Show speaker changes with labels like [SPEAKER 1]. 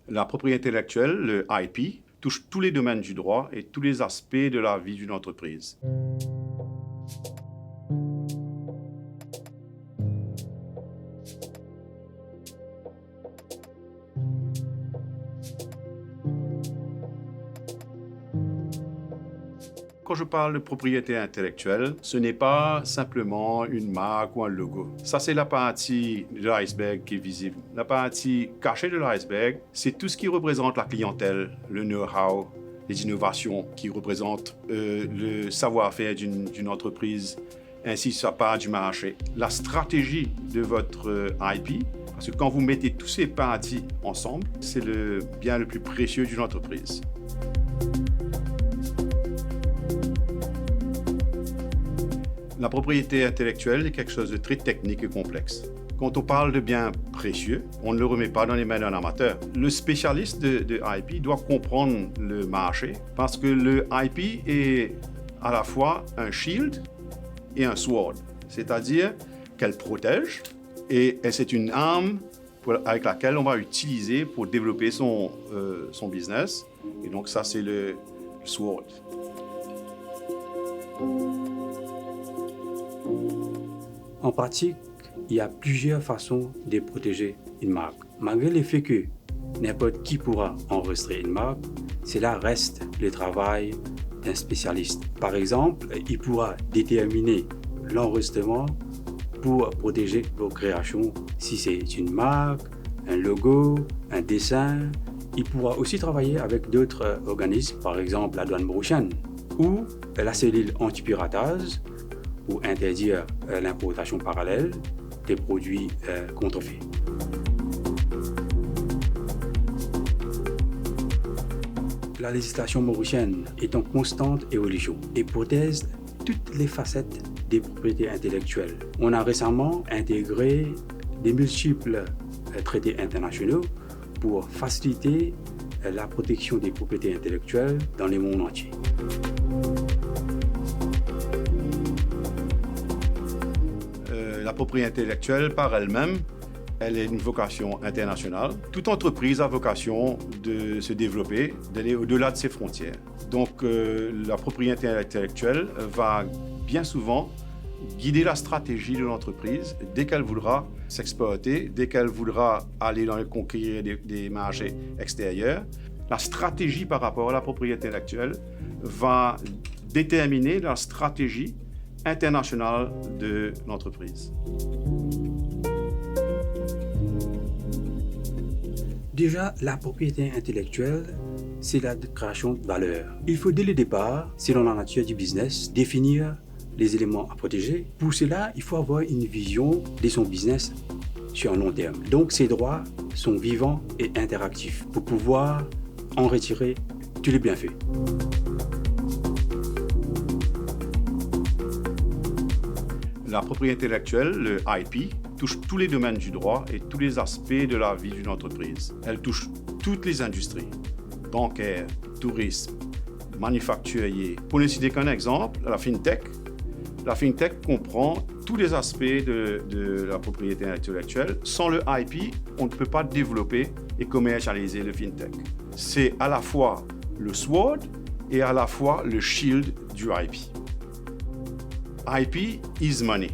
[SPEAKER 1] La propriété intellectuelle, le IP, touche tous les domaines du droit et tous les aspects de la vie d'une entreprise. Quand je parle de propriété intellectuelle, ce n'est pas simplement une marque ou un logo. Ça, c'est la partie de l'iceberg qui est visible. La partie cachée de l'iceberg, c'est tout ce qui représente la clientèle, le know-how, les innovations qui représentent le savoir-faire d'une entreprise, ainsi sa part du marché. La stratégie de votre IP, parce que quand vous mettez tous ces parties ensemble, c'est le bien le plus précieux d'une entreprise. La propriété intellectuelle est quelque chose de très technique et complexe. Quand on parle de biens précieux, on ne le remet pas dans les mains d'un amateur. Le spécialiste de IP doit comprendre le marché parce que le IP est à la fois un shield et un sword, c'est-à-dire qu'elle protège et c'est une arme avec laquelle on va utiliser pour développer son business. Et donc ça, c'est le sword.
[SPEAKER 2] En pratique, il y a plusieurs façons de protéger une marque. Malgré le fait que n'importe qui pourra enregistrer une marque, cela reste le travail d'un spécialiste. Par exemple, il pourra déterminer l'enregistrement pour protéger vos créations. Si c'est une marque, un logo, un dessin, il pourra aussi travailler avec d'autres organismes, par exemple la douane mauricienne ou la cellule anti-piratage, pour interdire l'importation parallèle des produits contrefaits. La législation mauricienne est en constante évolution et protège toutes les facettes des propriétés intellectuelles. On a récemment intégré des multiples traités internationaux pour faciliter la protection des propriétés intellectuelles dans le monde entier.
[SPEAKER 1] La propriété intellectuelle, par elle-même, elle est une vocation internationale. Toute entreprise a vocation de se développer, d'aller au-delà de ses frontières. Donc, la propriété intellectuelle va bien souvent guider la stratégie de l'entreprise dès qu'elle voudra s'exporter, dès qu'elle voudra aller conquérir des marchés extérieurs. La stratégie par rapport à la propriété intellectuelle va déterminer la stratégie internationale de l'entreprise.
[SPEAKER 2] Déjà, la propriété intellectuelle, c'est la création de valeur. Il faut dès le départ, selon la nature du business, définir les éléments à protéger. Pour cela, il faut avoir une vision de son business sur un long terme. Donc, ces droits sont vivants et interactifs pour pouvoir en retirer tous les bienfaits.
[SPEAKER 1] La propriété intellectuelle, le IP, touche tous les domaines du droit et tous les aspects de la vie d'une entreprise. Elle touche toutes les industries, bancaires, tourisme, manufacturier. Pour ne citer qu'un exemple, la FinTech. La FinTech comprend tous les aspects de la propriété intellectuelle. Sans le IP, on ne peut pas développer et commercialiser le FinTech. C'est à la fois le sword et à la fois le shield du IP. IP is money.